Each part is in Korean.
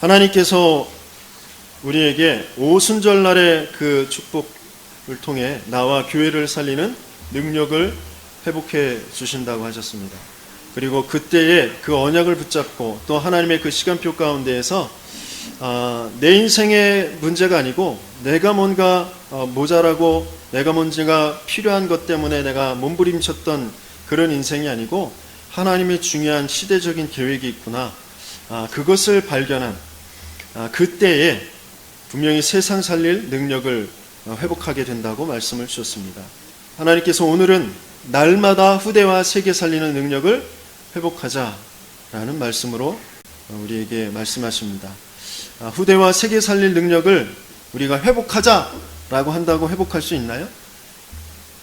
하나님께서 우리에게 오순절날의 그 축복을 통해 나와 교회를 살리는 능력을 회복해 주신다고 하셨습니다. 그리고 그때에 그 언약을 붙잡고 또 하나님의 그 시간표 가운데에서 내 인생의 문제가 아니고 내가 뭔가 모자라고 내가 뭔지가 필요한 것 때문에 내가 몸부림쳤던 그런 인생이 아니고 하나님의 중요한 시대적인 계획이 있구나, 그것을 발견한 그때에 분명히 세상 살릴 능력을 회복하게 된다고 말씀을 주셨습니다. 하나님께서 오늘은 날마다 후대와 세계 살리는 능력을 회복하자라는 말씀으로 우리에게 말씀하십니다. 후대와 세계 살릴 능력을 우리가 회복하자라고 한다고 회복할 수 있나요?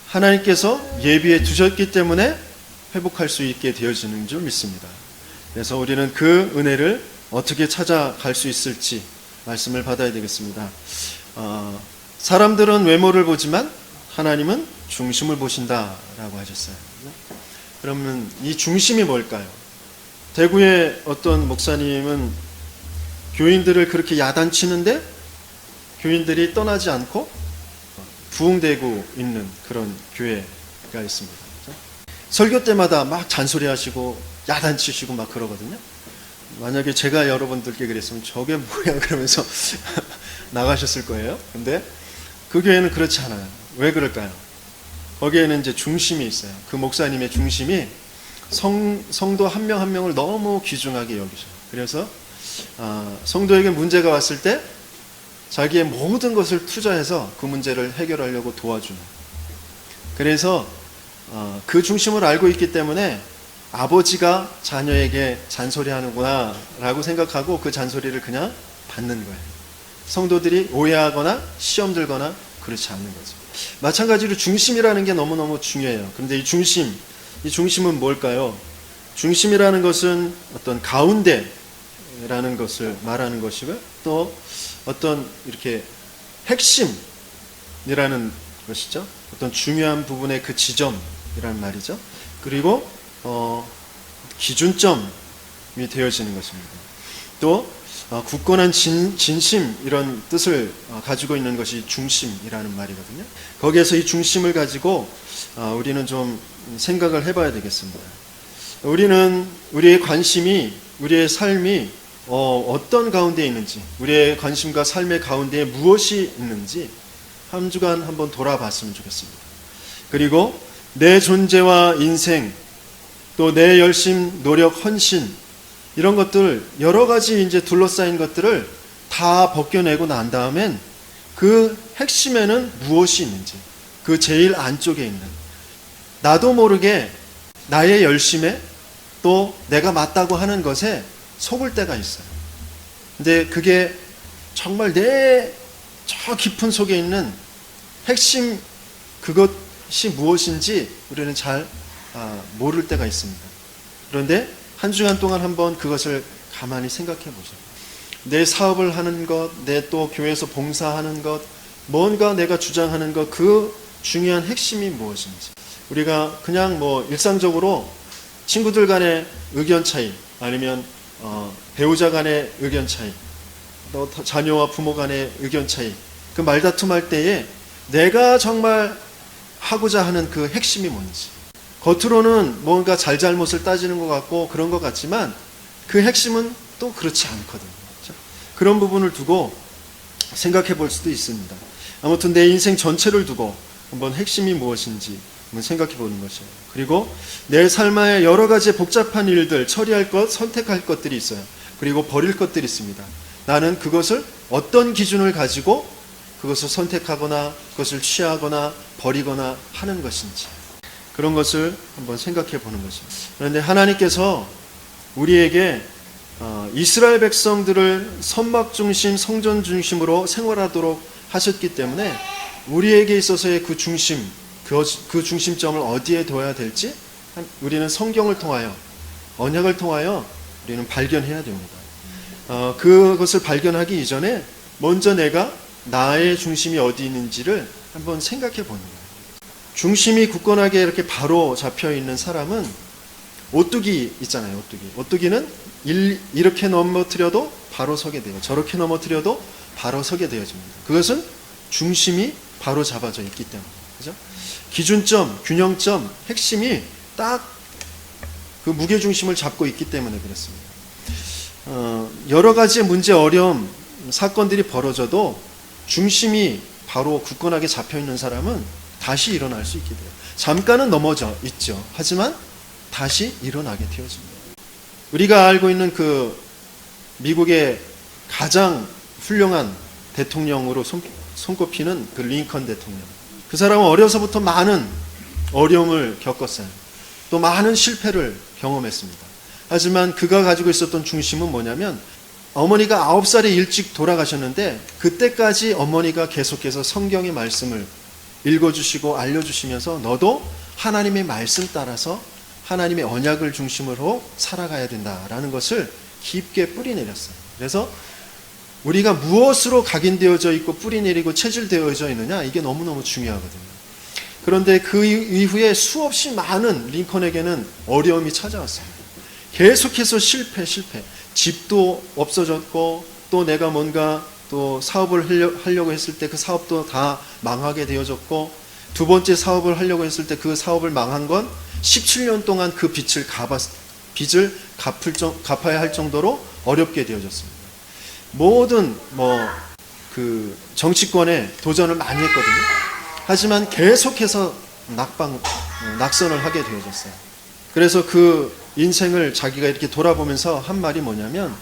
하나님께서 예비해 두셨기 때문에 회복할 수 있게 되어지는 줄 믿습니다. 그래서 우리는 그 은혜를 어떻게 찾아갈 수 있을지 말씀을 받아야 되겠습니다. 사람들은 외모를 보지만 하나님은 중심을 보신다라고 하셨어요. 그러면 이 중심이 뭘까요? 대구의 어떤 목사님은 교인들을 그렇게 야단치는데 교인들이 떠나지 않고 부흥되고 있는 그런 교회가 있습니다. 설교 때마다 막 잔소리하시고 야단치시고 막 그러거든요. 만약에 제가 여러분들께 그랬으면 저게 뭐야 그러면서 나가셨을 거예요. 근데 그 교회는 그렇지 않아요. 왜 그럴까요? 거기에는 이제 중심이 있어요. 그 목사님의 중심이 성도 한 명 한 명을 너무 귀중하게 여기셔요. 그래서 성도에게 문제가 왔을 때 자기의 모든 것을 투자해서 그 문제를 해결하려고 도와주는, 그래서 그 중심을 알고 있기 때문에 아버지가 자녀에게 잔소리하는구나 라고 생각하고 그 잔소리를 그냥 받는 거예요. 성도들이 오해하거나 시험 들거나 그렇지 않는 거죠. 마찬가지로 중심이라는 게 너무너무 중요해요. 그런데 이 중심은 뭘까요? 중심이라는 것은 어떤 가운데라는 것을 말하는 것이고요. 또 어떤 이렇게 핵심이라는 것이죠. 어떤 중요한 부분의 그 지점이라는 말이죠. 그리고 기준점이 되어지는 것입니다. 또 굳건한 진심, 이런 뜻을 가지고 있는 것이 중심이라는 말이거든요. 거기에서 이 중심을 가지고 우리는 좀 생각을 해봐야 되겠습니다. 우리는 우리의 관심이, 우리의 삶이 어떤 가운데 있는지, 우리의 관심과 삶의 가운데에 무엇이 있는지 한 주간 한번 돌아봤으면 좋겠습니다. 그리고 내 존재와 인생, 또 내 열심, 노력, 헌신, 이런 것들 여러 가지 이제 둘러싸인 것들을 다 벗겨내고 난 다음엔 그 핵심에는 무엇이 있는지, 그 제일 안쪽에 있는 나도 모르게 나의 열심에 또 내가 맞다고 하는 것에 속을 때가 있어요. 근데 그게 정말 내 저 깊은 속에 있는 핵심, 그것이 무엇인지 우리는 잘 모를 때가 있습니다. 그런데 한 주간 동안 한번 그것을 가만히 생각해 보죠. 내 사업을 하는 것, 내 또 교회에서 봉사하는 것, 뭔가 내가 주장하는 것, 그 중요한 핵심이 무엇인지. 우리가 그냥 일상적으로 친구들 간의 의견 차이, 아니면 배우자 간의 의견 차이, 또 자녀와 부모 간의 의견 차이, 그 말다툼할 때에 내가 정말 하고자 하는 그 핵심이 뭔지. 겉으로는 뭔가 잘잘못을 따지는 것 같고 그런 것 같지만 그 핵심은 또 그렇지 않거든요. 그렇죠? 그런 부분을 두고 생각해 볼 수도 있습니다. 아무튼 내 인생 전체를 두고 한번 핵심이 무엇인지 한번 생각해 보는 것이에요. 그리고 내 삶의 여러 가지 복잡한 일들, 처리할 것, 선택할 것들이 있어요. 그리고 버릴 것들이 있습니다. 나는 그것을 어떤 기준을 가지고 그것을 선택하거나 그것을 취하거나 버리거나 하는 것인지, 그런 것을 한번 생각해 보는 것입니다. 그런데 하나님께서 우리에게 이스라엘 백성들을 선막 중심, 성전 중심으로 생활하도록 하셨기 때문에 우리에게 있어서의 그 중심, 그 중심점을 어디에 둬야 될지 우리는 성경을 통하여, 언약을 통하여 우리는 발견해야 됩니다. 그것을 발견하기 이전에 먼저 내가 나의 중심이 어디 있는지를 한번 생각해 보는 거예요. 중심이 굳건하게 이렇게 바로 잡혀 있는 사람은 오뚜기 있잖아요. 오뚜기는 이렇게 넘어뜨려도 바로 서게 돼요. 저렇게 넘어뜨려도 바로 서게 되어집니다. 그것은 중심이 바로 잡아져 있기 때문에. 그죠? 기준점, 균형점, 핵심이 딱 그 무게중심을 잡고 있기 때문에 그렇습니다. 여러 가지의 문제, 어려움, 사건들이 벌어져도 중심이 바로 굳건하게 잡혀있는 사람은 다시 일어날 수 있게 돼요. 잠깐은 넘어져 있죠. 하지만 다시 일어나게 되어집니다. 우리가 알고 있는 그 미국의 가장 훌륭한 대통령으로 손꼽히는 그 링컨 대통령. 그 사람은 어려서부터 많은 어려움을 겪었어요. 또 많은 실패를 경험했습니다. 하지만 그가 가지고 있었던 중심은 뭐냐면 어머니가 9살에 일찍 돌아가셨는데 그때까지 어머니가 계속해서 성경의 말씀을 읽어주시고 알려주시면서 너도 하나님의 말씀 따라서 하나님의 언약을 중심으로 살아가야 된다라는 것을 깊게 뿌리내렸어요. 그래서 우리가 무엇으로 각인되어져 있고 뿌리내리고 체질되어져 있느냐, 이게 너무너무 중요하거든요. 그런데 그 이후에 수없이 많은 링컨에게는 어려움이 찾아왔습니다. 계속해서 실패. 집도 없어졌고 또 내가 뭔가 또 사업을 하려고 했을 때 그 사업도 다 망하게 되어졌고 두 번째 사업을 하려고 했을 때 그 사업을 망한 건 17년 동안 그 빚을 갚아야 할 정도로 어렵게 되어졌습니다. 모든 그 정치권에 도전을 많이 했거든요. 하지만 계속해서 낙선을 하게 되어졌어요. 그래서 그 인생을 자기가 이렇게 돌아보면서 한 말이 뭐냐면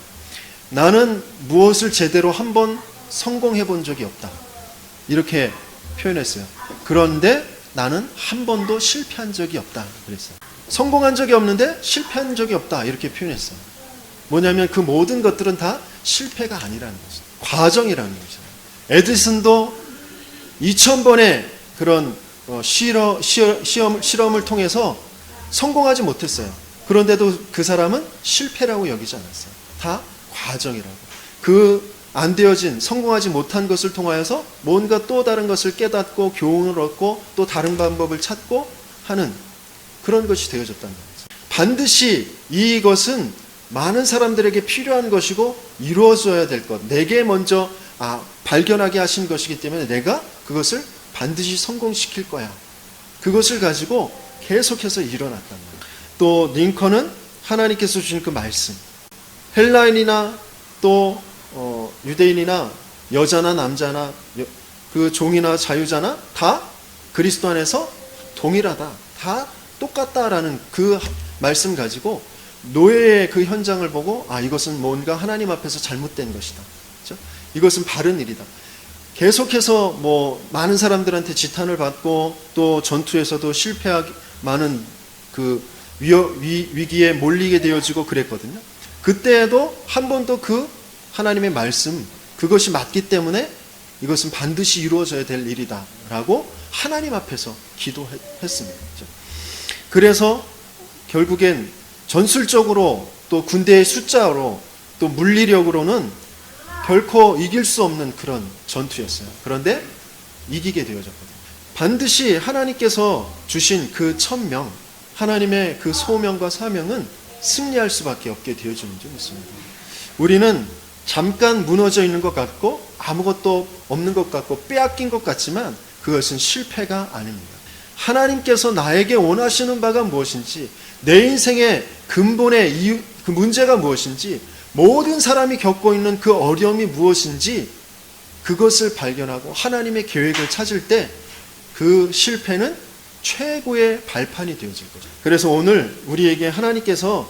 나는 무엇을 제대로 한번 성공해 본 적이 없다. 이렇게 표현했어요. 그런데 나는 한 번도 실패한 적이 없다. 그랬어요. 성공한 적이 없는데 실패한 적이 없다. 이렇게 표현했어요. 뭐냐면 그 모든 것들은 다 실패가 아니라는 거죠. 과정이라는 거죠. 에디슨도 2000번의 그런 실험을 통해서 성공하지 못했어요. 그런데도 그 사람은 실패라고 여기지 않았어요. 다 과정이라고. 그 안 되어진, 성공하지 못한 것을 통하여서 뭔가 또 다른 것을 깨닫고 교훈을 얻고 또 다른 방법을 찾고 하는 그런 것이 되어졌다는 거죠. 반드시 이것은 많은 사람들에게 필요한 것이고 이루어져야 될 것, 내게 먼저 발견하게 하신 것이기 때문에 내가 그것을 반드시 성공시킬 거야. 그것을 가지고 계속해서 일어났단 말이에요. 또 링컨은 하나님께서 주신 그 말씀, 헬라인이나 또 유대인이나 여자나 남자나 그 종이나 자유자나 다 그리스도 안에서 동일하다, 다 똑같다라는 그 말씀 가지고 노예의 그 현장을 보고 이것은 뭔가 하나님 앞에서 잘못된 것이다. 그렇죠? 이것은 바른 일이다. 계속해서 많은 사람들한테 지탄을 받고 또 전투에서도 실패하기 많은 그 위기에 몰리게 되어지고 그랬거든요. 그때에도 한 번도 그 하나님의 말씀 그것이 맞기 때문에 이것은 반드시 이루어져야 될 일이다 라고 하나님 앞에서 기도했습니다. 그래서 결국엔 전술적으로 또 군대의 숫자로 또 물리력으로는 결코 이길 수 없는 그런 전투였어요. 그런데 이기게 되어졌거든요. 반드시 하나님께서 주신 그 천명, 하나님의 그 소명과 사명은 승리할 수밖에 없게 되어지는 줄 믿습니다. 우리는 잠깐 무너져 있는 것 같고 아무것도 없는 것 같고 빼앗긴 것 같지만 그것은 실패가 아닙니다. 하나님께서 나에게 원하시는 바가 무엇인지, 내 인생의 근본의 이유, 그 문제가 무엇인지, 모든 사람이 겪고 있는 그 어려움이 무엇인지 그것을 발견하고 하나님의 계획을 찾을 때 그 실패는 최고의 발판이 되어질 거죠. 그래서 오늘 우리에게 하나님께서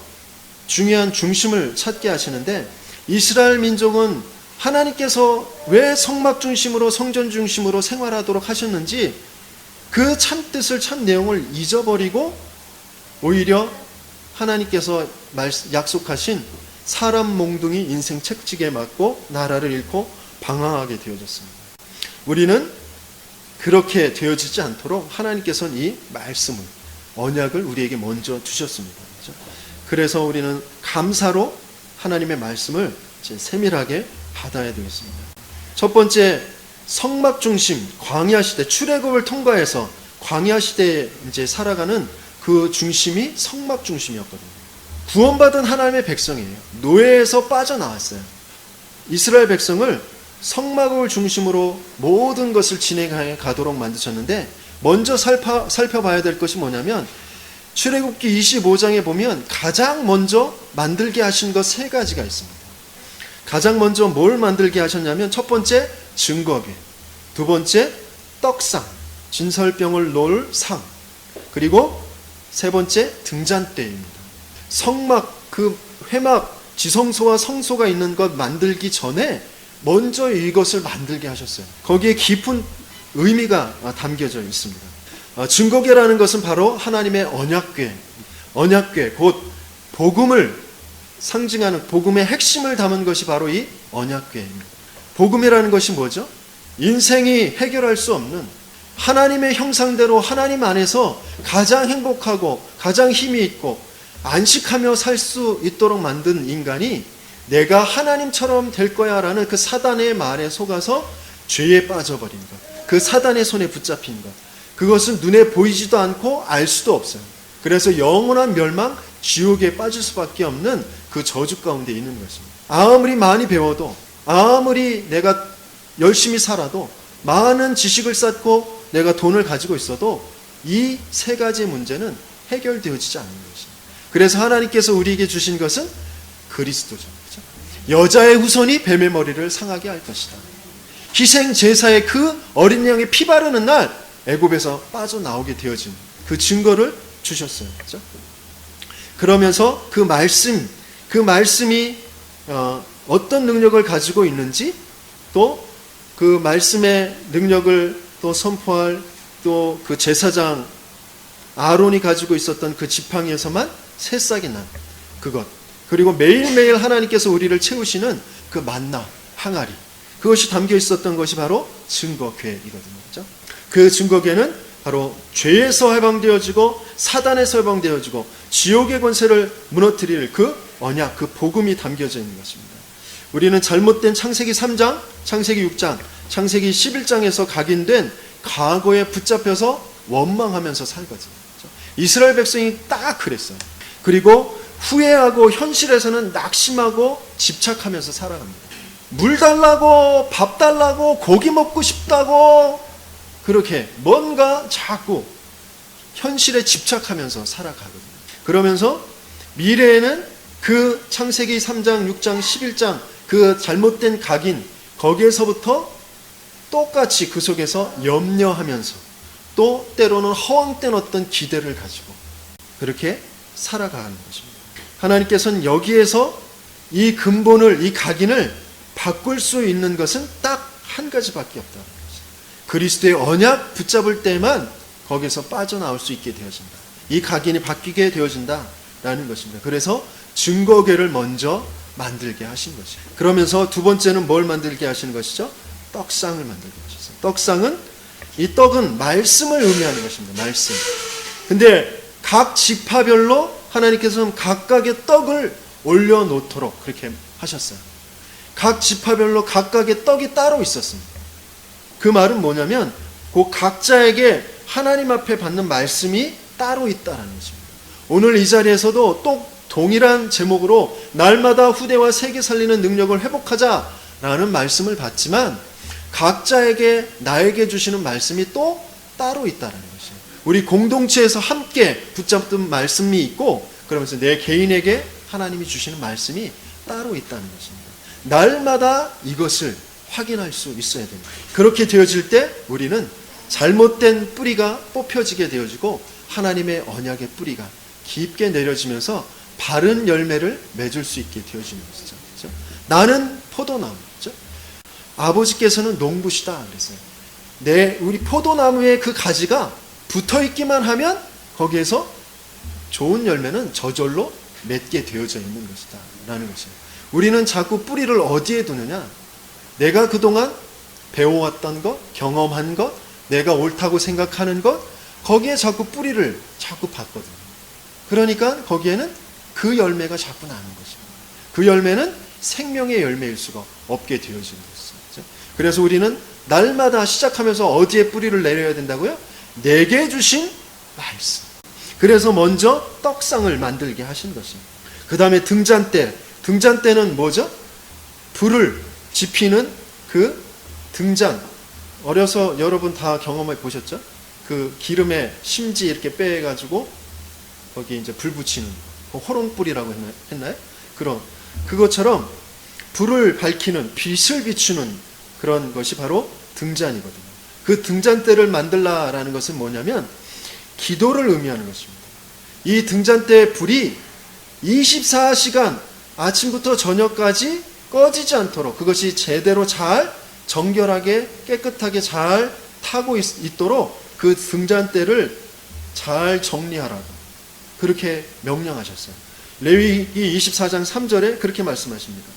중요한 중심을 찾게 하시는데, 이스라엘 민족은 하나님께서 왜 성막 중심으로 성전 중심으로 생활하도록 하셨는지 그 참뜻을 참 내용을 잊어버리고 오히려 하나님께서 약속하신 사람 몽둥이 인생 책찍에 맞고 나라를 잃고 방황하게 되어졌습니다. 우리는 그렇게 되어지지 않도록 하나님께서는 이 말씀을, 언약을 우리에게 먼저 주셨습니다. 그래서 우리는 감사로 하나님의 말씀을 세밀하게 받아야 되겠습니다. 첫 번째, 성막 중심, 광야 시대, 출애굽을 통과해서 광야 시대에 이제 살아가는 그 중심이 성막 중심이었거든요. 구원받은 하나님의 백성이에요. 노예에서 빠져나왔어요. 이스라엘 백성을 성막을 중심으로 모든 것을 진행해 가도록 만드셨는데, 먼저 살펴봐야 될 것이 뭐냐면 출애굽기 25장에 보면 가장 먼저 만들게 하신 것 세 가지가 있습니다. 가장 먼저 뭘 만들게 하셨냐면, 첫 번째 증거궤, 두 번째 떡상, 진설병을 놓을 상, 그리고 세 번째 등잔대입니다. 성막, 그 회막, 지성소와 성소가 있는 것 만들기 전에 먼저 이것을 만들게 하셨어요. 거기에 깊은 의미가 담겨져 있습니다. 증거궤라는 것은 바로 하나님의 언약궤, 곧 복음을 상징하는, 복음의 핵심을 담은 것이 바로 이 언약궤입니다. 복음이라는 것이 뭐죠? 인생이 해결할 수 없는, 하나님의 형상대로 하나님 안에서 가장 행복하고 가장 힘이 있고 안식하며 살 수 있도록 만든 인간이 내가 하나님처럼 될 거야 라는 그 사단의 말에 속아서 죄에 빠져버린 것, 그 사단의 손에 붙잡힌 것, 그것은 눈에 보이지도 않고 알 수도 없어요. 그래서 영원한 멸망, 지옥에 빠질 수밖에 없는 그 저주 가운데 있는 것입니다. 아무리 많이 배워도, 아무리 내가 열심히 살아도, 많은 지식을 쌓고 내가 돈을 가지고 있어도 이 세 가지 문제는 해결되어지지 않는 것입니다. 그래서 하나님께서 우리에게 주신 것은 그리스도죠. 그렇죠? 여자의 후손이 뱀의 머리를 상하게 할 것이다. 희생 제사의 그 어린 양의 피 바르는 날 애굽에서 빠져나오게 되어진 그 증거를 주셨어요. 그렇죠? 그러면서 그 말씀이 어떤 능력을 가지고 있는지, 또 그 말씀의 능력을 또 선포할 또 그 제사장 아론이 가지고 있었던 그 지팡이에서만 새싹이 난 그것, 그리고 매일매일 하나님께서 우리를 채우시는 그 만나, 항아리, 그것이 담겨 있었던 것이 바로 증거궤이거든요. 그렇죠? 그 증거궤는 바로 죄에서 해방되어지고 사단에서 해방되어지고 지옥의 권세를 무너뜨릴 그 언약, 그 복음이 담겨져 있는 것입니다. 우리는 잘못된 창세기 3장, 창세기 6장, 창세기 11장에서 각인된 과거에 붙잡혀서 원망하면서 살거든요. 그렇죠? 이스라엘 백성이 딱 그랬어요. 그리고 후회하고 현실에서는 낙심하고 집착하면서 살아갑니다. 물 달라고, 밥 달라고, 고기 먹고 싶다고, 그렇게 뭔가 자꾸 현실에 집착하면서 살아가거든요. 그러면서 미래에는 그 창세기 3장, 6장, 11장 그 잘못된 각인, 거기에서부터 똑같이 그 속에서 염려하면서 또 때로는 허황된 어떤 기대를 가지고 그렇게 살아가는 것입니다. 하나님께서는 여기에서 이 근본을, 이 각인을 바꿀 수 있는 것은 딱 한 가지밖에 없다는 것입니다. 그리스도의 언약 붙잡을 때만 거기서 빠져나올 수 있게 되어진다. 이 각인이 바뀌게 되어진다라는 것입니다. 그래서 증거궤를 먼저 만들게 하신 것이죠. 그러면서 두 번째는 뭘 만들게 하시는 것이죠? 떡상을 만들게 하셨어요. 떡상은, 이 떡은 말씀을 의미하는 것입니다. 말씀. 근데 각 지파별로 하나님께서는 각각의 떡을 올려놓도록 그렇게 하셨어요. 각 지파별로 각각의 떡이 따로 있었습니다. 그 말은 뭐냐면 그 각자에게 하나님 앞에 받는 말씀이 따로 있다는 것입니다. 오늘 이 자리에서도 또 동일한 제목으로 날마다 후대와 세계 살리는 능력을 회복하자라는 말씀을 받지만 각자에게, 나에게 주시는 말씀이 또 따로 있다는 것이에요. 우리 공동체에서 함께 붙잡던 말씀이 있고, 그러면서 내 개인에게 하나님이 주시는 말씀이 따로 있다는 것입니다. 날마다 이것을 확인할 수 있어야 됩니다. 그렇게 되어질 때 우리는 잘못된 뿌리가 뽑혀지게 되어지고 하나님의 언약의 뿌리가 깊게 내려지면서 바른 열매를 맺을 수 있게 되어지는 것이죠. 그렇죠? 나는 포도나무. 그렇죠? 아버지께서는 농부시다 그랬어요. 우리 포도나무의 그 가지가 붙어있기만 하면 거기에서 좋은 열매는 저절로 맺게 되어져 있는 것이다 라는 것이에요. 우리는 자꾸 뿌리를 어디에 두느냐? 내가 그동안 배워왔던 것, 경험한 것, 내가 옳다고 생각하는 것, 거기에 자꾸 뿌리를 자꾸 받거든요. 그러니까 거기에는 그 열매가 자꾸 나는 것입니다. 그 열매는 생명의 열매일 수가 없게 되어지는 것이죠. 그래서 우리는 날마다 시작하면서 어디에 뿌리를 내려야 된다고요? 내게 주신 말씀. 그래서 먼저 떡상을 만들게 하신 것입니다. 그 다음에 등잔대는 뭐죠? 불을 지피는 그 등잔, 어려서 여러분 다 경험해 보셨죠? 그 기름에 심지 이렇게 빼가지고 거기 이제 불 붙이는 호롱불이라고 했나요? 그것처럼 불을 밝히는, 빛을 비추는 그런 것이 바로 등잔이거든요. 그 등잔대를 만들라라는 것은 뭐냐면 기도를 의미하는 것입니다. 이 등잔대의 불이 24시간 아침부터 저녁까지 꺼지지 않도록, 그것이 제대로 잘 정결하게 깨끗하게 잘 타고 있도록 그 등잔대를 잘 정리하라고 그렇게 명령하셨어요. 레위기 24장 3절에 그렇게 말씀하십니다.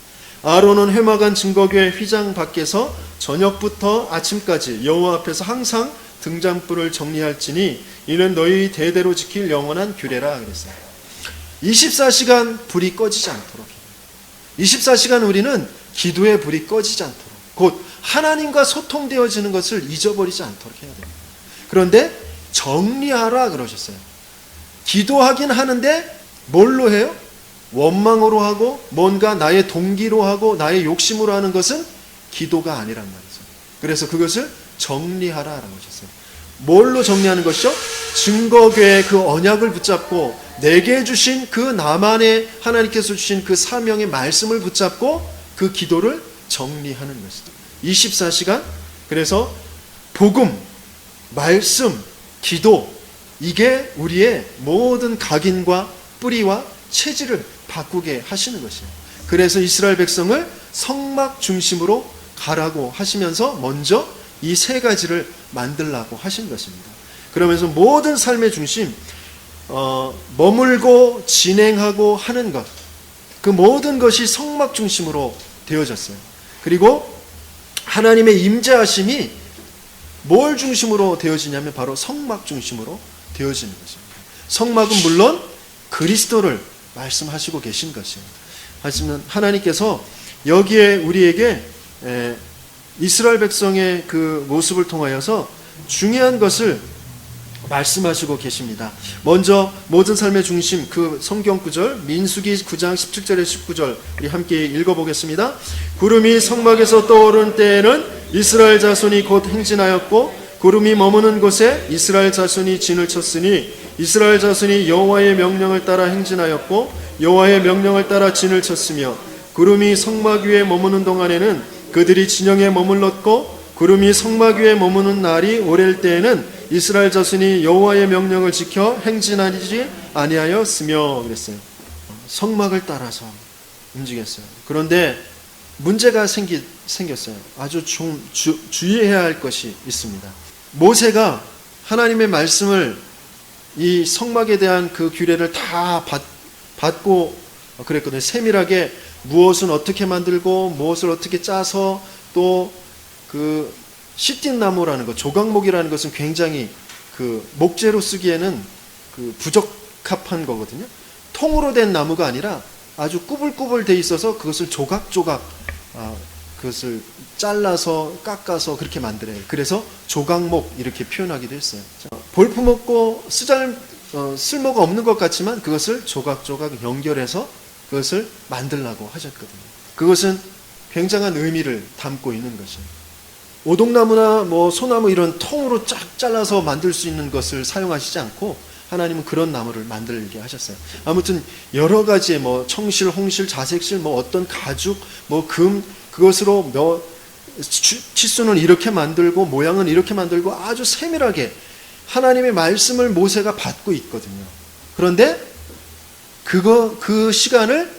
아론은 회막안 증거궤 휘장 밖에서 저녁부터 아침까지 여호와 앞에서 항상 등잔불을 정리할지니 이는 너희 대대로 지킬 영원한 규례라 그랬어요. 24시간 불이 꺼지지 않도록, 24시간 우리는 기도의 불이 꺼지지 않도록, 곧 하나님과 소통되어지는 것을 잊어버리지 않도록 해야 됩니다. 그런데 정리하라 그러셨어요. 기도하긴 하는데 뭘로 해요? 원망으로 하고 뭔가 나의 동기로 하고 나의 욕심으로 하는 것은 기도가 아니란 말이죠. 그래서 그것을 정리하라라고 하셨어요. 뭘로 정리하는 것이죠? 증거궤의 그 언약을 붙잡고 내게 주신 그 나만의 하나님께서 주신 그 사명의 말씀을 붙잡고 그 기도를 정리하는 것이죠. 24시간, 그래서 복음, 말씀, 기도, 이게 우리의 모든 각인과 뿌리와 체질을 바꾸게 하시는 것이에요. 그래서 이스라엘 백성을 성막 중심으로 가라고 하시면서 먼저 이 세 가지를 만들라고 하신 것입니다. 그러면서 모든 삶의 중심, 머물고 진행하고 하는 것, 그 모든 것이 성막 중심으로 되어졌어요. 그리고 하나님의 임재하심이 뭘 중심으로 되어지냐면 바로 성막 중심으로 되어지는 것입니다. 성막은 물론 그리스도를 말씀하시고 계신 것이에요. 하지만 하나님께서 여기에 우리에게 이스라엘 백성의 그 모습을 통하여서 중요한 것을 말씀하시고 계십니다. 먼저 모든 삶의 중심, 그 성경 구절 민수기 9장 17절에 19절 우리 함께 읽어보겠습니다. 구름이 성막에서 떠오른 때에는 이스라엘 자손이 곧 행진하였고 구름이 머무는 곳에 이스라엘 자손이 진을 쳤으니 이스라엘 자손이 여호와의 명령을 따라 행진하였고 여호와의 명령을 따라 진을 쳤으며 구름이 성막 위에 머무는 동안에는 그들이 진영에 머물렀고 구름이 성막 위에 머무는 날이 오랠 때에는 이스라엘 자손이 여호와의 명령을 지켜 행진하지 아니하였으며 그랬어요. 성막을 따라서 움직였어요. 그런데 문제가 생겼어요. 아주 좀 주의해야 할 것이 있습니다. 모세가 하나님의 말씀을 이 성막에 대한 그 규례를 다 받고 그랬거든요. 세밀하게 무엇은 어떻게 만들고 무엇을 어떻게 짜서 또 그 시띠나무라는 것, 조각목이라는 것은 굉장히 그 목재로 쓰기에는 그 부적합한 거거든요. 통으로 된 나무가 아니라 아주 꾸불꾸불 돼 있어서 그것을 조각조각 그것을 잘라서 깎아서 그렇게 만들어요. 그래서 조각목 이렇게 표현하기도 했어요. 볼품없고 쓸모가 없는 것 같지만 그것을 조각조각 연결해서 그것을 만들라고 하셨거든요. 그것은 굉장한 의미를 담고 있는 것이에요. 오동나무나 뭐 소나무 이런 통으로 쫙 잘라서 만들 수 있는 것을 사용하시지 않고 하나님은 그런 나무를 만들게 하셨어요. 아무튼 여러 가지의 뭐 청실, 홍실, 자색실, 뭐 어떤 가죽, 뭐 금, 그것으로 치수는 이렇게 만들고 모양은 이렇게 만들고 아주 세밀하게 하나님의 말씀을 모세가 받고 있거든요. 그런데 그 시간을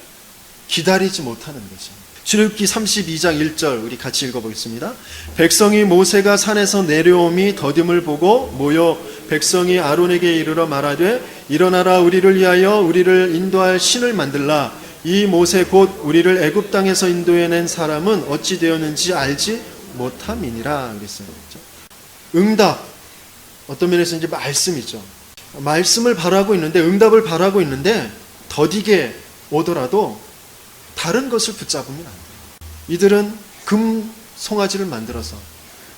기다리지 못하는 거죠. 출애굽기 32장 1절 우리 같이 읽어보겠습니다. 백성이 모세가 산에서 내려옴이 더딤을 보고 모여 백성이 아론에게 이르러 말하되 일어나라 우리를 위하여 우리를 인도할 신을 만들라. 이 모세 곧 우리를 애굽 땅에서 인도해낸 사람은 어찌 되었는지 알지 못함이니라 그랬어요. 응답, 어떤 면에서 이제 말씀이죠. 말씀을 바라고 있는데, 응답을 바라고 있는데 더디게 오더라도 다른 것을 붙잡으면 안 돼요. 이들은 금 송아지를 만들어서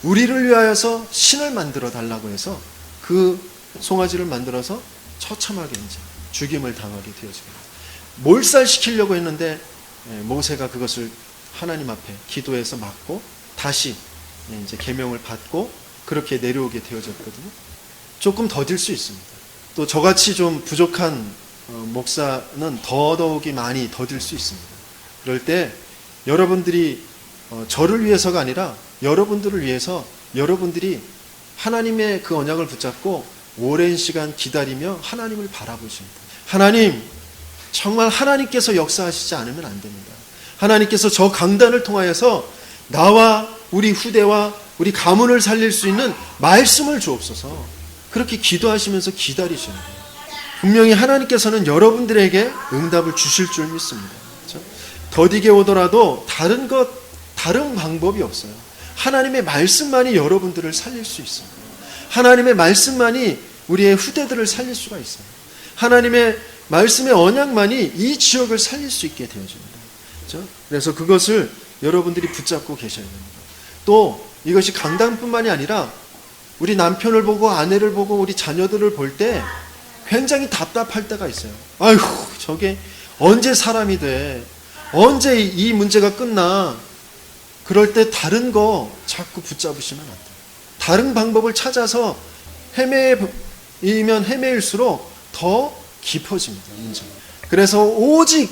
우리를 위하여서 신을 만들어 달라고 해서 그 송아지를 만들어서 처참하게 이제 죽임을 당하게 되어집니다. 몰살시키려고 했는데 모세가 그것을 하나님 앞에 기도해서 맞고 다시 이제 계명을 받고 그렇게 내려오게 되어졌거든요. 조금 더딜 수 있습니다. 또 저같이 좀 부족한 목사는 더더욱이 많이 더딜 수 있습니다. 그럴 때 여러분들이 저를 위해서가 아니라 여러분들을 위해서 여러분들이 하나님의 그 언약을 붙잡고 오랜 시간 기다리며 하나님을 바라보십니다. 하나님, 정말 하나님께서 역사하시지 않으면 안 됩니다. 하나님께서 저 강단을 통하여서 나와 우리 후대와 우리 가문을 살릴 수 있는 말씀을 주옵소서. 그렇게 기도하시면서 기다리시는 거예요. 분명히 하나님께서는 여러분들에게 응답을 주실 줄 믿습니다. 그렇죠? 더디게 오더라도 다른 방법이 없어요. 하나님의 말씀만이 여러분들을 살릴 수 있어요. 하나님의 말씀만이 우리의 후대들을 살릴 수가 있어요. 하나님의 말씀의 언약만이 이 지역을 살릴 수 있게 되어집니다. 그렇죠? 그래서 그것을 여러분들이 붙잡고 계셔야 됩니다. 또 이것이 강단뿐만이 아니라 우리 남편을 보고 아내를 보고 우리 자녀들을 볼 때 굉장히 답답할 때가 있어요. 아이고, 저게 언제 사람이 돼? 언제 이 문제가 끝나? 그럴 때 다른 거 자꾸 붙잡으시면 안 돼요. 다른 방법을 찾아서 헤매이면 헤매일수록 더 깊어집니다, 문제가. 그래서 오직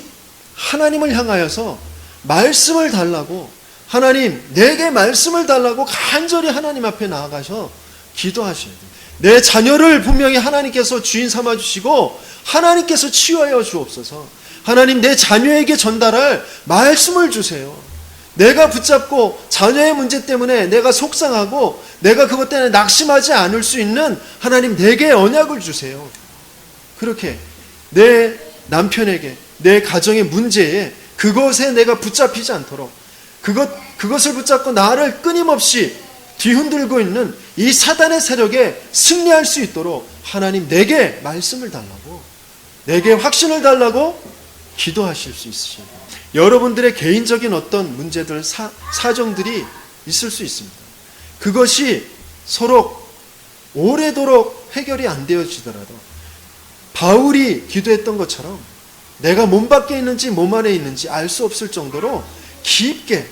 하나님을 향하여서 말씀을 달라고, 하나님 내게 말씀을 달라고 간절히 하나님 앞에 나아가서 기도하셔야 돼요. 내 자녀를 분명히 하나님께서 주인 삼아주시고 하나님께서 치유하여 주옵소서. 하나님, 내 자녀에게 전달할 말씀을 주세요. 내가 붙잡고 자녀의 문제 때문에 내가 속상하고 내가 그것 때문에 낙심하지 않을 수 있는 하나님, 내게 언약을 주세요. 그렇게 내 남편에게, 내 가정의 문제에, 그것에 내가 붙잡히지 않도록, 그것을 붙잡고 나를 끊임없이 뒤흔들고 있는 이 사단의 세력에 승리할 수 있도록 하나님, 내게 말씀을 달라고, 내게 확신을 달라고 기도하실 수 있으셔야 돼요. 여러분들의 개인적인 어떤 문제들, 사정들이 있을 수 있습니다. 그것이 서로 오래도록 해결이 안 되어지더라도 바울이 기도했던 것처럼 내가 몸 밖에 있는지 몸 안에 있는지 알 수 없을 정도로 깊게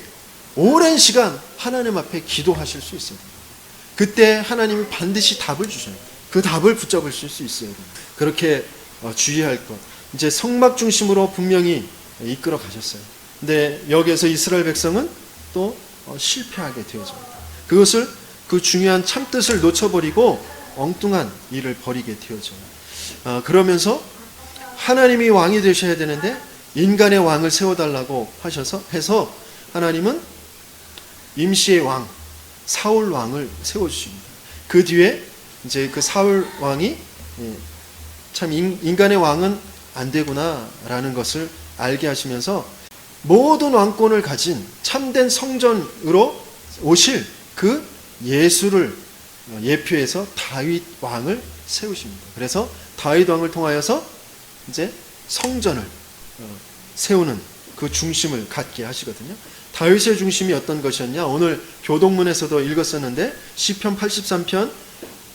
오랜 시간 하나님 앞에 기도하실 수 있어요. 그때 하나님이 반드시 답을 주셔요. 그 답을 붙잡으실 수 있어요. 그렇게 주의할 것. 이제 성막 중심으로 분명히 이끌어 가셨어요. 근데 여기에서 이스라엘 백성은 또 실패하게 되어집니다. 그것을, 그 중요한 참뜻을 놓쳐버리고 엉뚱한 일을 벌이게 되어져요. 그러면서 하나님이 왕이 되셔야 되는데 인간의 왕을 세워달라고 해서 하나님은 임시의 왕, 사울 왕을 세워주십니다. 그 뒤에 이제 그 사울 왕이 참 인간의 왕은 안 되구나라는 것을 알게 하시면서 모든 왕권을 가진 참된 성전으로 오실 그 예수를 예표해서 다윗 왕을 세우십니다. 그래서 다윗 왕을 통하여서 이제 성전을 세우는 그 중심을 갖게 하시거든요. 다윗의 중심이 어떤 것이었냐? 오늘 교동문에서도 읽었었는데 시편 83편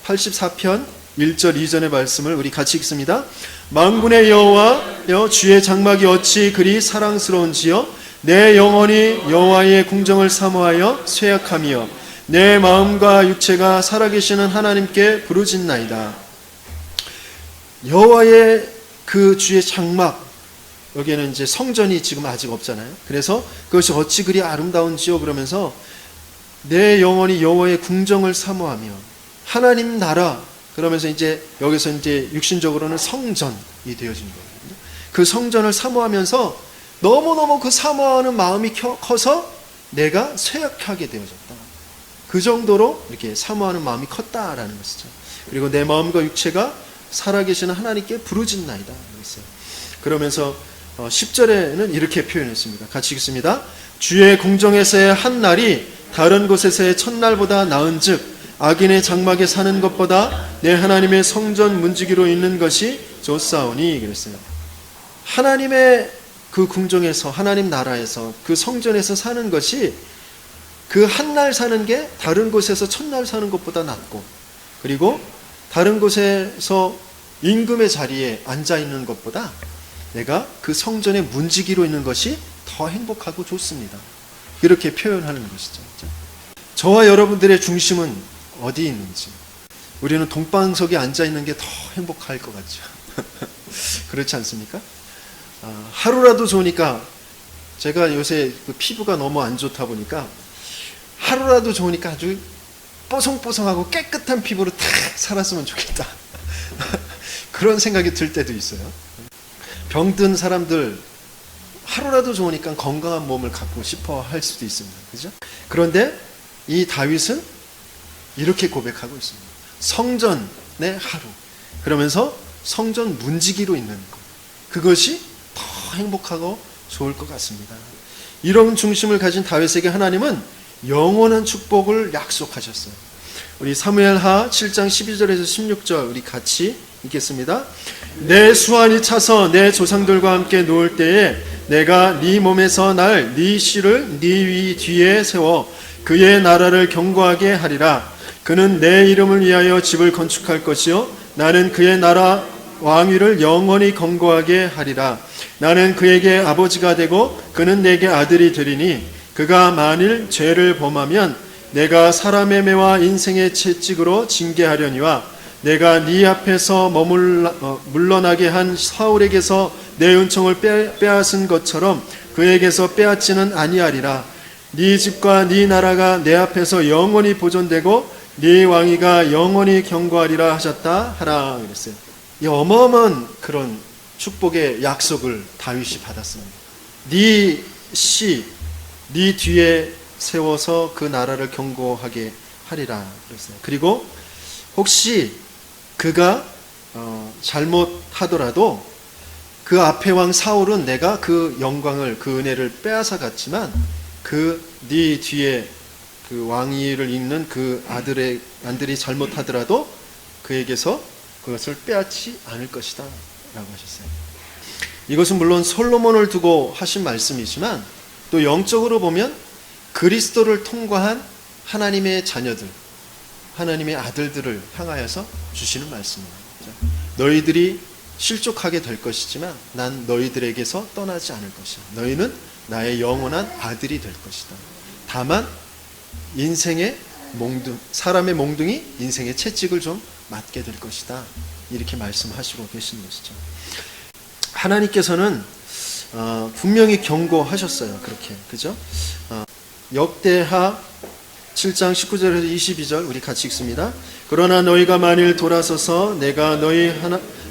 84편 1절 2절의 말씀을 우리 같이 읽습니다. 만군의 여호와여, 주의 장막이 어찌 그리 사랑스러운지요. 내 영혼이 여호와의 궁정을 사모하여 쇠약하며 내 마음과 육체가 살아계시는 하나님께 부르짖나이다. 여호와의 그 주의 장막, 여기에는 이제 성전이 지금 아직 없잖아요. 그래서 그것이 어찌 그리 아름다운지요 그러면서 내 영혼이 여호와의 궁정을 사모하며, 하나님 나라, 그러면서 이제 여기서 이제 육신적으로는 성전이 되어진 거거든요. 그 성전을 사모하면서 너무너무 그 사모하는 마음이 커서 내가 쇠약하게 되어졌다. 그 정도로 이렇게 사모하는 마음이 컸다라는 것이죠. 그리고 내 마음과 육체가 살아계시는 하나님께 부르짖나이다. 그러면서 10절에는 이렇게 표현했습니다. 같이 읽습니다. 주의 궁정에서의 한 날이 다른 곳에서의 첫날보다 나은즉 악인의 장막에 사는 것보다 내 하나님의 성전 문지기로 있는 것이 좋사오니 그랬어요. 하나님의 그 궁정에서, 하나님 나라에서, 그 성전에서 사는 것이 그 한 날 사는 게 다른 곳에서 첫날 사는 것보다 낫고, 그리고 다른 곳에서 임금의 자리에 앉아 있는 것보다 내가 그 성전의 문지기로 있는 것이 더 행복하고 좋습니다. 이렇게 표현하는 것이죠. 저와 여러분들의 중심은 어디 있는지, 우리는 동방석에 앉아 있는 게 더 행복할 것 같죠. 그렇지 않습니까? 하루라도 좋으니까, 제가 요새 그 피부가 너무 안 좋다 보니까 하루라도 좋으니까 아주 뽀송뽀송하고 깨끗한 피부로 탁 살았으면 좋겠다. 그런 생각이 들 때도 있어요. 병든 사람들 하루라도 좋으니까 건강한 몸을 갖고 싶어 할 수도 있습니다. 그죠? 그런데 이 다윗은 이렇게 고백하고 있습니다. 성전의 하루. 그러면서 성전 문지기로 있는 것. 그것이 더 행복하고 좋을 것 같습니다. 이런 중심을 가진 다윗에게 하나님은 영원한 축복을 약속하셨어요. 우리 사무엘하 7장 12절에서 16절 우리 같이 읽겠습니다. 내 수완이 차서 내 조상들과 함께 누울 때에 내가 네 몸에서 날 네 씨를 네 위 뒤에 세워 그의 나라를 견고하게 하리라. 그는 내 이름을 위하여 집을 건축할 것이요 나는 그의 나라 왕위를 영원히 견고하게 하리라. 나는 그에게 아버지가 되고 그는 내게 아들이 되리니 그가 만일 죄를 범하면 내가 사람의 매와 인생의 채찍으로 징계하려니와 내가 네 앞에서 물러나게 한 사울에게서 내 은총을 빼앗은 것처럼 그에게서 빼앗지는 아니하리라. 네 집과 네 나라가 내 앞에서 영원히 보존되고 네 왕위가 영원히 견고하리라 하셨다 하라 그랬어요. 이 어마어마한 그런 축복의 약속을 다윗이 받았습니다. 네 씨, 네 뒤에 세워서 그 나라를 견고하게 하리라 그랬어요. 그리고 혹시 그가 잘못하더라도 그 앞에 왕 사울은 내가 그 영광을, 그 은혜를 빼앗아 갔지만 그 네 뒤에 그 왕위를 잇는 그 아들이 잘못하더라도 그에게서 그것을 빼앗지 않을 것이다 라고 하셨어요. 이것은 물론 솔로몬을 두고 하신 말씀이지만 또 영적으로 보면 그리스도를 통과한 하나님의 자녀들, 하나님의 아들들을 향하여서 주시는 말씀입니다. 너희들이 실족하게 될 것이지만 난 너희들에게서 떠나지 않을 것이야. 너희는 나의 영원한 아들이 될 것이다. 다만 인생의 사람의 몽둥이 인생의 채찍을 좀 맞게 될 것이다. 이렇게 말씀하시고 계시는 것이죠. 하나님께서는 분명히 경고하셨어요. 그렇게, 그죠? 역대하 7장 19절에서 22절 우리 같이 읽습니다. 그러나 너희가 만일 돌아서서 내가 너희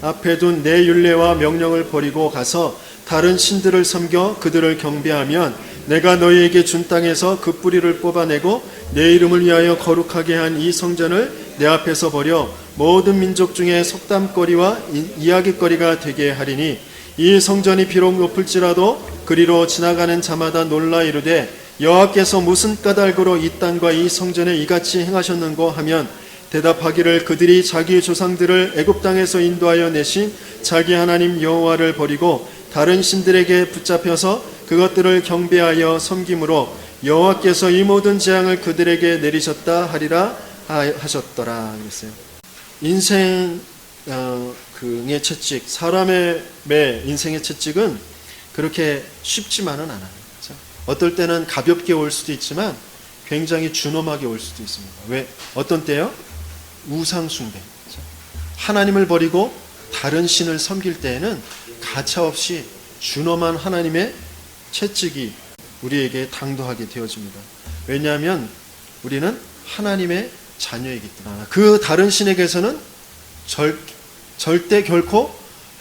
앞에 둔 내 율례와 명령을 버리고 가서 다른 신들을 섬겨 그들을 경배하면 내가 너희에게 준 땅에서 그 뿌리를 뽑아내고 내 이름을 위하여 거룩하게 한 이 성전을 내 앞에서 버려 모든 민족 중에 속담거리와 이야기거리가 되게 하리니 이 성전이 비록 높을지라도 그리로 지나가는 자마다 놀라 이르되 여호와께서 무슨 까닭으로 이 땅과 이 성전에 이같이 행하셨는고 하면 대답하기를 그들이 자기 조상들을 애굽 땅에서 인도하여 내신 자기 하나님 여호와를 버리고 다른 신들에게 붙잡혀서 그것들을 경배하여 섬김으로 여호와께서 이 모든 재앙을 그들에게 내리셨다 하리라 하셨더라 그랬어요. 인생의 채찍, 사람의 매 인생의 채찍은 그렇게 쉽지만은 않아요. 그렇죠? 어떨 때는 가볍게 올 수도 있지만 굉장히 준엄하게 올 수도 있습니다. 왜? 어떤 때요? 우상 숭배. 그렇죠? 하나님을 버리고 다른 신을 섬길 때에는 가차없이 준엄한 하나님의 채찍이 우리에게 당도하게 되어집니다. 왜냐하면 우리는 하나님의 자녀이기 때문에 그 다른 신에게서는 절대 결코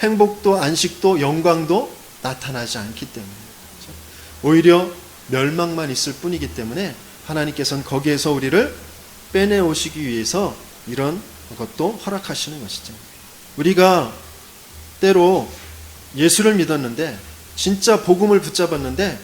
행복도 안식도 영광도 나타나지 않기 때문에 그렇죠? 오히려 멸망만 있을 뿐이기 때문에 하나님께서는 거기에서 우리를 빼내오시기 위해서 이런 것도 허락하시는 것이죠. 우리가 때로 예수를 믿었는데 진짜 복음을 붙잡았는데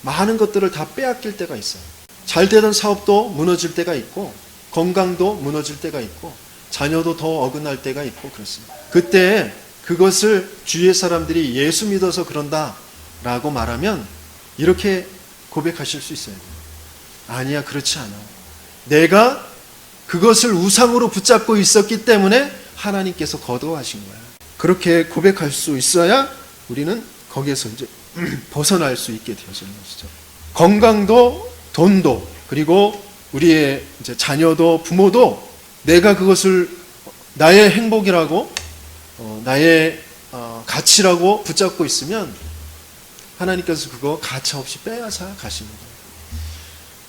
많은 것들을 다 빼앗길 때가 있어요. 잘 되던 사업도 무너질 때가 있고 건강도 무너질 때가 있고 자녀도 더 어긋날 때가 있고 그렇습니다. 그때 그것을 주위의 사람들이 예수 믿어서 그런다 라고 말하면 이렇게 고백하실 수 있어요. 아니야, 그렇지 않아. 내가 그것을 우상으로 붙잡고 있었기 때문에 하나님께서 거두어하신 거야. 그렇게 고백할 수 있어야 우리는 거기에서 이제 벗어날 수 있게 되어지는 것이죠. 건강도 돈도 그리고 우리의 이제 자녀도 부모도 내가 그것을 나의 행복이라고 나의 가치라고 붙잡고 있으면 하나님께서 그거 가차없이 빼앗아 가시는 거예요.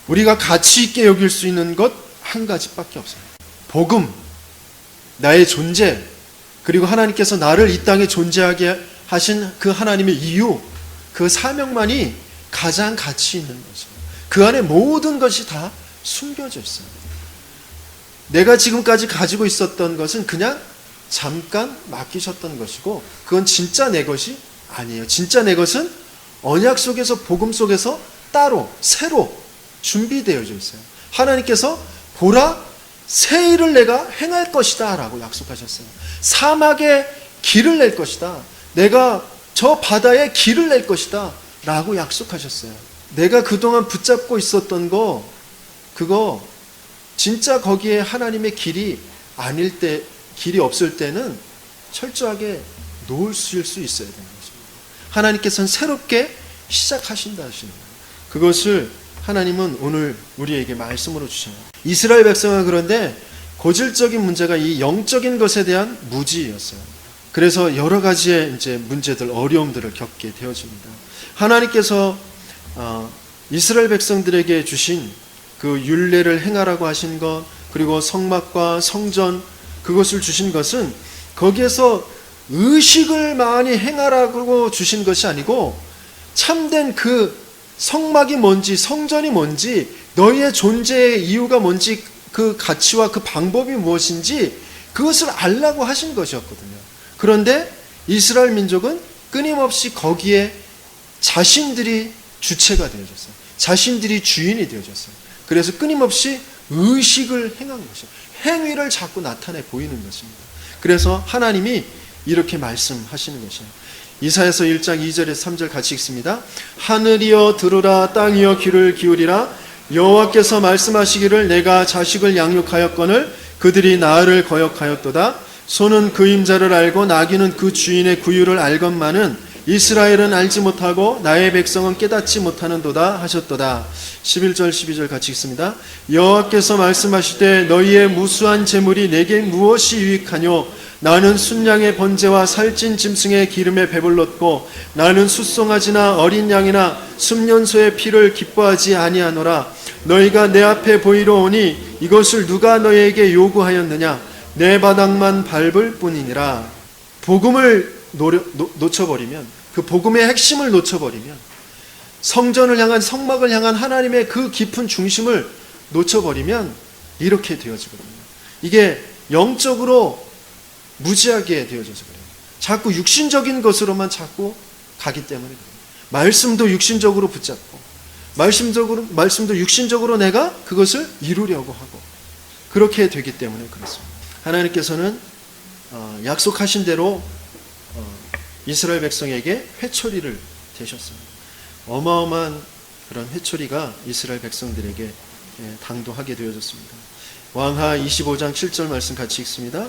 우리가 가치 있게 여길 수 있는 것 한 가지밖에 없어요. 복음, 나의 존재, 그리고 하나님께서 나를 이 땅에 존재하게 하신 그 하나님의 이유, 그 사명만이 가장 가치 있는 거죠. 그 안에 모든 것이 다 숨겨져 있어요. 내가 지금까지 가지고 있었던 것은 그냥 잠깐 맡기셨던 것이고 그건 진짜 내 것이 아니에요. 진짜 내 것은 언약 속에서 복음 속에서 따로 새로 준비되어져 있어요. 하나님께서 보라 새 일을 내가 행할 것이다 라고 약속하셨어요. 사막에 길을 낼 것이다. 내가 저 바다에 길을 낼 것이다 라고 약속하셨어요. 내가 그동안 붙잡고 있었던 거 그거 진짜 거기에 하나님의 길이 아닐 때, 길이 없을 때는 철저하게 놓으실 수 있어야 되는 것입니다. 하나님께서는 새롭게 시작하신다 하시는 거예요. 그것을 하나님은 오늘 우리에게 말씀으로 주셔요. 이스라엘 백성은 그런데 고질적인 문제가 이 영적인 것에 대한 무지였어요. 그래서 여러 가지의 이제 문제들, 어려움들을 겪게 되어집니다. 하나님께서 이스라엘 백성들에게 주신 그 율례를 행하라고 하신 것, 그리고 성막과 성전 그것을 주신 것은 거기에서 의식을 많이 행하라고 주신 것이 아니고 참된 그 성막이 뭔지 성전이 뭔지 너희의 존재의 이유가 뭔지 그 가치와 그 방법이 무엇인지 그것을 알라고 하신 것이었거든요. 그런데 이스라엘 민족은 끊임없이 거기에 자신들이 주체가 되어졌어요. 자신들이 주인이 되어졌어요. 그래서 끊임없이 의식을 행한 것이에요. 행위를 자꾸 나타내 보이는 것입니다. 그래서 하나님이 이렇게 말씀하시는 것이에요. 이사야서 1장 2절에서 3절 같이 읽습니다. 하늘이여 들으라, 땅이여 귀를 기울이라. 여호와께서 말씀하시기를 내가 자식을 양육하였거늘 그들이 나를 거역하였도다. 소는 그 임자를 알고 나귀는 그 주인의 구유를 알건만은 이스라엘은 알지 못하고 나의 백성은 깨닫지 못하는도다 하셨도다. 11절 12절 같이 읽습니다. 여호와께서 말씀하시되 너희의 무수한 재물이 내게 무엇이 유익하뇨. 나는 순양의 번제와 살찐 짐승의 기름에 배불렀고 나는 숫송아지나 어린 양이나 순년소의 피를 기뻐하지 아니하노라. 너희가 내 앞에 보이러 오니 이것을 누가 너희에게 요구하였느냐. 내 바닥만 밟을 뿐이니라. 복음을 놓쳐버리면, 그 복음의 핵심을 놓쳐버리면, 성전을 향한, 성막을 향한 하나님의 그 깊은 중심을 놓쳐버리면 이렇게 되어지거든요. 이게 영적으로 무지하게 되어져서 그래요. 자꾸 육신적인 것으로만 자꾸 가기 때문에 그래요. 말씀도 육신적으로 붙잡고 말씀도 육신적으로 내가 그것을 이루려고 하고 그렇게 되기 때문에 그렇습니다. 하나님께서는 약속하신 대로 이스라엘 백성에게 회초리를 대셨습니다. 어마어마한 그런 회초리가 이스라엘 백성들에게 당도하게 되어졌습니다. 왕하 25장 7절 말씀 같이 읽습니다.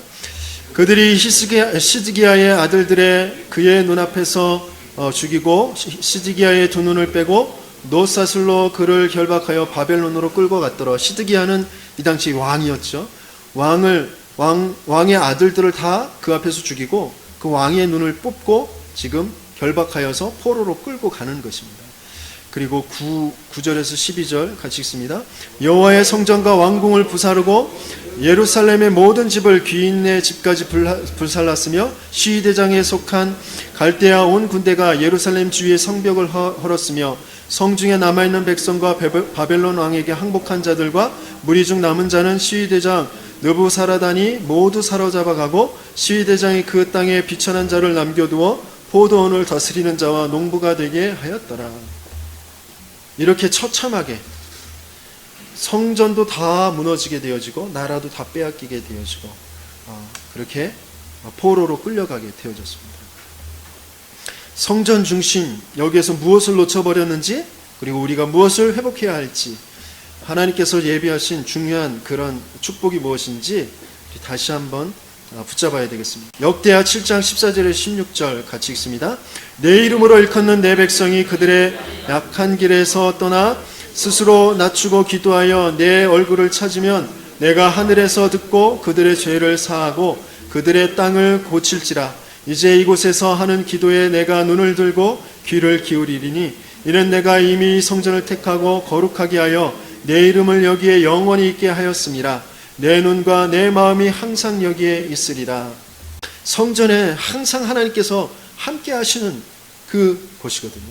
그들이 시드기야의 아들들의 그의 눈앞에서 죽이고 시드기야의 두 눈을 빼고 놋사슬로 그를 결박하여 바벨론으로 끌고 갔더라. 시드기야는 이 당시 왕이었죠. 왕의 아들들을 다 그 앞에서 죽이고 그 왕의 눈을 뽑고 지금 결박하여서 포로로 끌고 가는 것입니다. 그리고 9절에서 12절 같이 읽습니다. 여호와의 성전과 왕궁을 부사르고 예루살렘의 모든 집을 귀인의 집까지 불살랐으며 시위대장에 속한 갈대아 온 군대가 예루살렘 주위의 성벽을 헐었으며 성중에 남아있는 백성과 바벨론 왕에게 항복한 자들과 무리 중 남은 자는 시위대장 느부사라단이 모두 사로잡아가고 시위대장이 그 땅에 비천한 자를 남겨두어 포도원을 다스리는 자와 농부가 되게 하였더라. 이렇게 처참하게 성전도 다 무너지게 되어지고 나라도 다 빼앗기게 되어지고 그렇게 포로로 끌려가게 되어졌습니다. 성전 중심, 여기에서 무엇을 놓쳐버렸는지 그리고 우리가 무엇을 회복해야 할지 하나님께서 예비하신 중요한 그런 축복이 무엇인지 다시 한번 붙잡아야 되겠습니다. 역대하 7장 14절에 16절 같이 읽습니다. 내 이름으로 일컫는 내 백성이 그들의 약한 길에서 떠나 스스로 낮추고 기도하여 내 얼굴을 찾으면 내가 하늘에서 듣고 그들의 죄를 사하고 그들의 땅을 고칠지라. 이제 이곳에서 하는 기도에 내가 눈을 들고 귀를 기울이리니 이는 내가 이미 성전을 택하고 거룩하게 하여 내 이름을 여기에 영원히 있게 하였음이라. 내 눈과 내 마음이 항상 여기에 있으리라. 성전에 항상 하나님께서 함께 하시는 그 곳이거든요.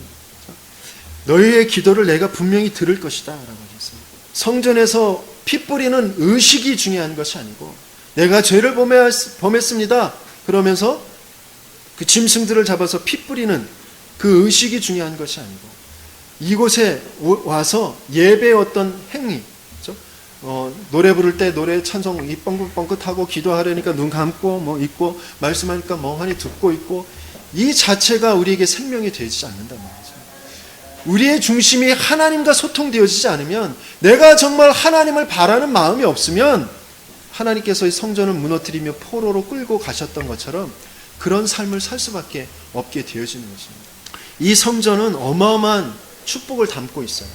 너희의 기도를 내가 분명히 들을 것이다 라고 하셨어요. 성전에서 피 뿌리는 의식이 중요한 것이 아니고 내가 죄를 범했습니다 그러면서 그 짐승들을 잡아서 피 뿌리는 그 의식이 중요한 것이 아니고 이곳에 와서 예배의 어떤 행위, 노래 부를 때 노래 찬송 이 뻥긋뻥긋하고 기도하려니까 눈 감고 뭐 있고 말씀하니까 멍하니 듣고 있고 이 자체가 우리에게 생명이 되지 않는단 말이죠. 우리의 중심이 하나님과 소통되어지지 않으면 내가 정말 하나님을 바라는 마음이 없으면 하나님께서 이 성전을 무너뜨리며 포로로 끌고 가셨던 것처럼 그런 삶을 살 수밖에 없게 되어지는 것입니다. 이 성전은 어마어마한 축복을 담고 있어요.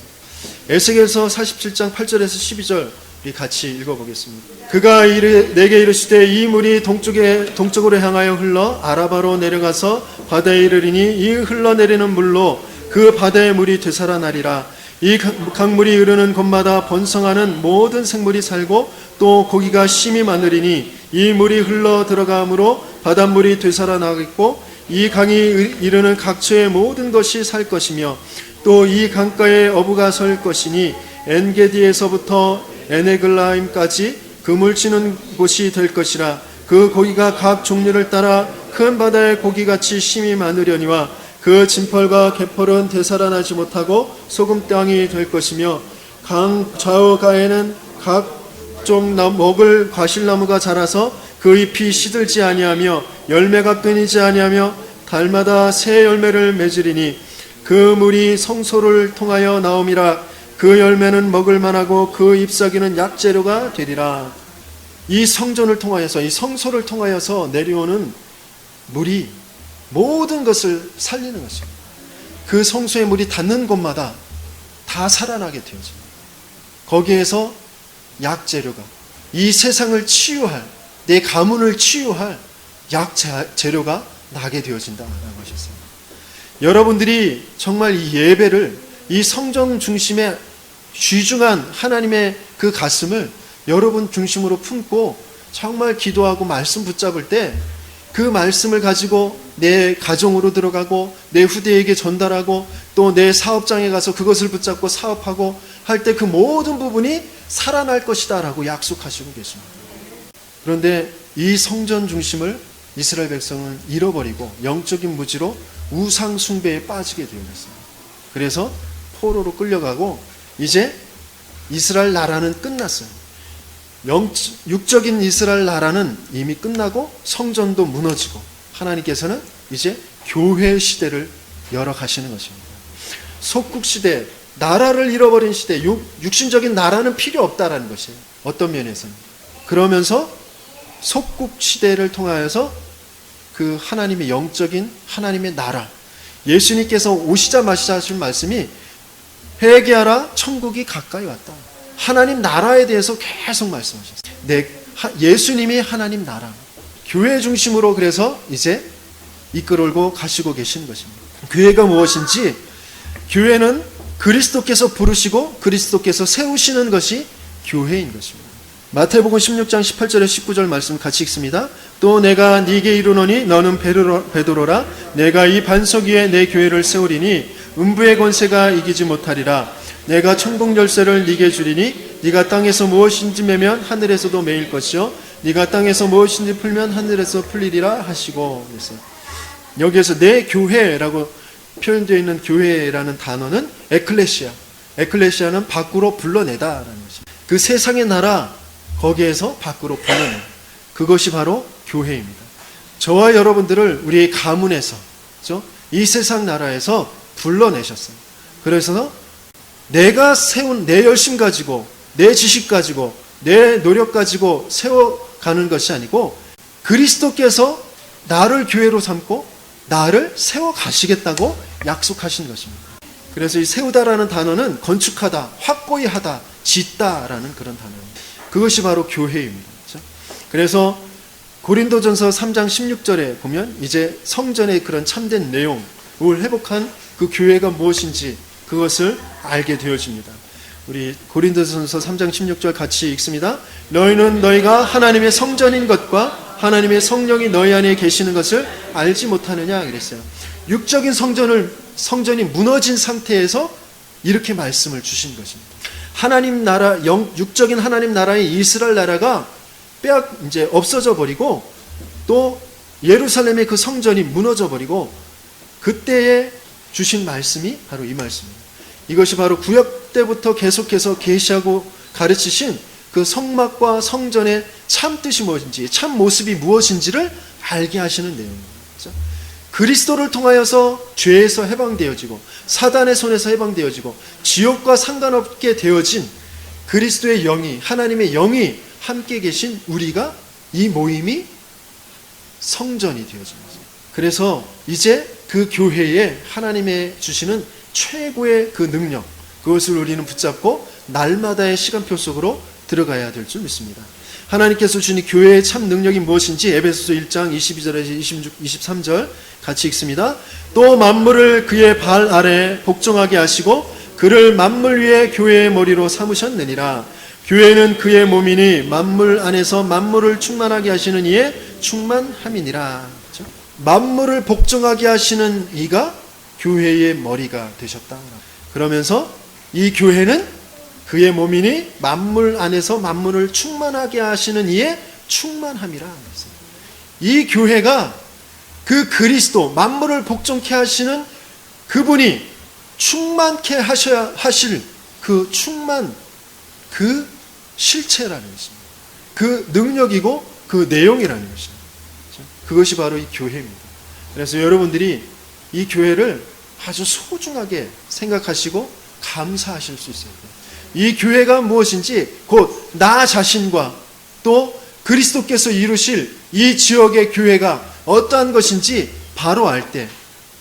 에스겔서 47장 8절에서 12절 우리 같이 읽어보겠습니다. 그가 내게 이르시되 이 물이 동쪽으로 향하여 흘러 아라바로 내려가서 바다에 이르리니 이 흘러내리는 물로 그 바다의 물이 되살아나리라. 이 강물이 흐르는 곳마다 번성하는 모든 생물이 살고 또 고기가 심이 많으리니 이 물이 흘러 들어가므로 바닷물이 되살아나겠고 이 강이 이르는 각처의 모든 것이 살 것이며 또 이 강가에 어부가 설 것이니 엔게디에서부터 에네글라임까지 그물 치는 곳이 될 것이라. 그 고기가 각 종류를 따라 큰 바다의 고기같이 심이 많으려니와 그 진펄과 개펄은 되살아나지 못하고 소금 땅이 될 것이며 강 좌우가에는 각종 먹을 과실나무가 자라서 그 잎이 시들지 아니하며 열매가 끊이지 아니하며 달마다 새 열매를 맺으리니 그 물이 성소를 통하여 나옴이라. 그 열매는 먹을 만하고 그 잎사귀는 약재료가 되리라. 이 성전을 통하여서 이 성소를 통하여서 내려오는 물이 모든 것을 살리는 것입니다. 그 성소의 물이 닿는 곳마다 다 살아나게 되어집니다. 거기에서 약재료가 이 세상을 치유할, 내 가문을 치유할 약재료가 나게 되어진다라고 하셨어요. 여러분들이 정말 이 예배를, 이 성전 중심의 귀중한 하나님의 그 가슴을 여러분 중심으로 품고 정말 기도하고 말씀 붙잡을 때 그 말씀을 가지고 내 가정으로 들어가고 내 후대에게 전달하고 또 내 사업장에 가서 그것을 붙잡고 사업하고 할 때 그 모든 부분이 살아날 것이다 라고 약속하시고 계십니다. 그런데 이 성전 중심을 이스라엘 백성은 잃어버리고 영적인 무지로 우상 숭배에 빠지게 되었습니다. 그래서 포로로 끌려가고 이제 이스라엘 나라는 끝났어요. 육적인 이스라엘 나라는 이미 끝나고 성전도 무너지고 하나님께서는 이제 교회 시대를 열어가시는 것입니다. 속국 시대, 나라를 잃어버린 시대, 육신적인 나라는 필요 없다라는 것이에요. 어떤 면에서는. 그러면서 속국 시대를 통하여서 그 하나님의 영적인 하나님의 나라, 예수님께서 오시자마자 하신 말씀이 회개하라 천국이 가까이 왔다. 하나님 나라에 대해서 계속 말씀하셨어요. 예수님이 하나님 나라, 교회 중심으로 그래서 이제 이끌고 가시고 계시는 것입니다. 교회가 무엇인지, 교회는 그리스도께서 부르시고 그리스도께서 세우시는 것이 교회인 것입니다. 마태복음 16장 18절에 19절 말씀 같이 읽습니다. 또 내가 네게 이르노니 너는 베드로라. 내가 이 반석 위에 내 교회를 세우리니 음부의 권세가 이기지 못하리라. 내가 천국 열쇠를 네게 주리니 네가 땅에서 무엇인지 매면 하늘에서도 매일 것이요 네가 땅에서 무엇인지 풀면 하늘에서 풀리리라 하시고. 그래서 여기에서 내 교회라고 표현되어 있는 교회라는 단어는 에클레시아. 에클레시아는 밖으로 불러내다라는 것입니다. 그 세상의 나라 거기에서 밖으로 불러내. 그것이 바로 교회입니다. 저와 여러분들을 우리의 가문에서, 그렇죠? 이 세상 나라에서 불러내셨어요. 그래서 내가 세운 내 열심 가지고 내 지식 가지고 내 노력 가지고 세워가는 것이 아니고 그리스도께서 나를 교회로 삼고 나를 세워 가시겠다고 약속하신 것입니다. 그래서 이 세우다라는 단어는 건축하다, 확고히 하다, 짓다라는 그런 단어입니다. 그것이 바로 교회입니다. 그렇죠? 그래서 고린도전서 3장 16절에 보면 이제 성전의 그런 참된 내용을 회복한 그 교회가 무엇인지 그것을 알게 되어집니다. 우리 고린도전서 3장 16절 같이 읽습니다. 너희는 너희가 하나님의 성전인 것과 하나님의 성령이 너희 안에 계시는 것을 알지 못하느냐 그랬어요. 육적인 성전이 무너진 상태에서 이렇게 말씀을 주신 것입니다. 하나님 나라, 육적인 하나님 나라의 이스라엘 나라가 이제 없어져 버리고 또 예루살렘의 그 성전이 무너져 버리고 그때에 주신 말씀이 바로 이 말씀입니다. 이것이 바로 구약 때부터 계속해서 계시하고 가르치신 그 성막과 성전의 참 뜻이 무엇인지, 참 모습이 무엇인지를 알게 하시는 내용입니다. 그렇죠? 그리스도를 통하여서 죄에서 해방되어지고 사단의 손에서 해방되어지고 지옥과 상관없게 되어진 그리스도의 영이, 하나님의 영이 함께 계신 우리가 이 모임이 성전이 되어집니다. 그래서 이제 그 교회에 하나님의 주시는 최고의 그 능력, 그것을 우리는 붙잡고 날마다의 시간표 속으로 들어가야 될 줄 믿습니다. 하나님께서 주신 교회의 참 능력이 무엇인지 에베소서 1장 22절에서 26, 23절 같이 읽습니다. 또 만물을 그의 발 아래 복종하게 하시고 그를 만물 위에 교회의 머리로 삼으셨느니라. 교회는 그의 몸이니 만물 안에서 만물을 충만하게 하시는 이의 충만함이니라. 그렇죠? 만물을 복종하게 하시는 이가 교회의 머리가 되셨다. 그러면서 이 교회는 그의 몸이니 만물 안에서 만물을 충만하게 하시는 이의 충만함이라. 이 교회가 그 그리스도, 만물을 복종케 하시는 그분이 충만케 하실 그 충만, 그 실체라는 것입니다. 그 능력이고 그 내용이라는 것입니다. 그것이 바로 이 교회입니다. 그래서 여러분들이 이 교회를 아주 소중하게 생각하시고 감사하실 수 있어야 돼요. 이 교회가 무엇인지 곧 나 자신과 또 그리스도께서 이루실 이 지역의 교회가 어떠한 것인지 바로 알 때,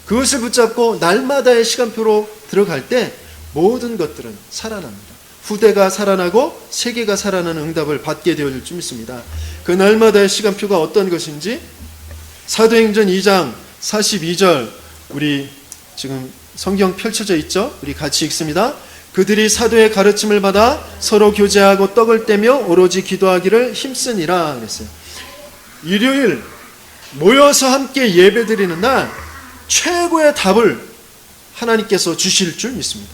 그것을 붙잡고 날마다의 시간표로 들어갈 때 모든 것들은 살아납니다. 후대가 살아나고 세계가 살아나는 응답을 받게 되어질 줄 믿습니다. 그 날마다의 시간표가 어떤 것인지 사도행전 2장 42절, 우리 지금 성경 펼쳐져 있죠? 우리 같이 읽습니다. 그들이 사도의 가르침을 받아 서로 교제하고 떡을 떼며 오로지 기도하기를 힘쓰니라 그랬어요. 일요일 모여서 함께 예배드리는 날 최고의 답을 하나님께서 주실 줄 믿습니다.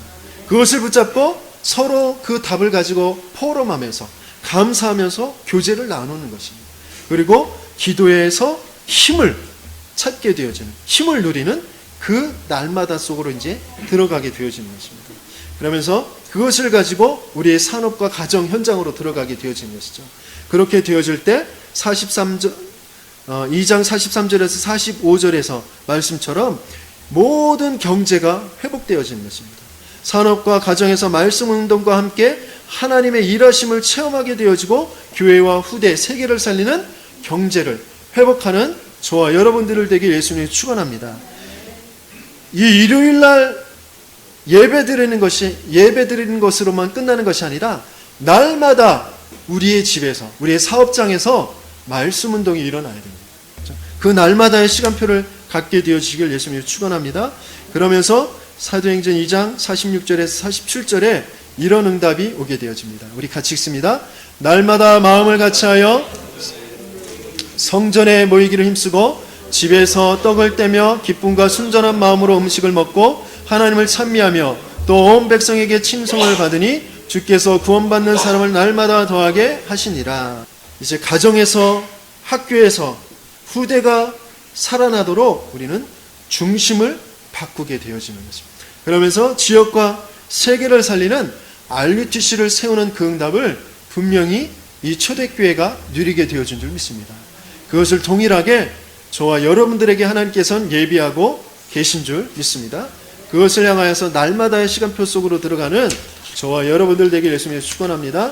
그것을 붙잡고 서로 그 답을 가지고 포럼하면서 감사하면서 교제를 나누는 것입니다. 그리고 기도에서 힘을 찾게 되어지는, 힘을 누리는 그 날마다 속으로 이제 들어가게 되어지는 것입니다. 그러면서 그것을 가지고 우리의 산업과 가정 현장으로 들어가게 되어지는 것이죠. 그렇게 되어질 때 2장 43절에서 45절에서 말씀처럼 모든 경제가 회복되어지는 것입니다. 산업과 가정에서 말씀 운동과 함께 하나님의 일하심을 체험하게 되어지고 교회와 후대, 세계를 살리는 경제를 회복하는 저와 여러분들을 되길 예수님이 축원합니다. 이 일요일날 예배드리는 것으로만 끝나는 것이 아니라 날마다 우리의 집에서, 우리의 사업장에서 말씀 운동이 일어나야 됩니다. 그 날마다의 시간표를 갖게 되어지길 예수님이 축원합니다. 그러면서 사도행전 2장 46절에서 47절에 이런 응답이 오게 되어집니다. 우리 같이 읽습니다. 날마다 마음을 같이하여 성전에 모이기를 힘쓰고 집에서 떡을 떼며 기쁨과 순전한 마음으로 음식을 먹고 하나님을 찬미하며 또 온 백성에게 칭송을 받으니 주께서 구원받는 사람을 날마다 더하게 하시니라. 이제 가정에서, 학교에서 후대가 살아나도록 우리는 중심을 바꾸게 되어지는 것입니다. 그러면서 지역과 세계를 살리는 RUTC를 세우는 그 응답을 분명히 이 초대교회가 누리게 되어진 줄 믿습니다. 그것을 동일하게 저와 여러분들에게 하나님께서는 예비하고 계신 줄 믿습니다. 그것을 향하여서 날마다의 시간표 속으로 들어가는 저와 여러분들 되길 예수님이 축원합니다.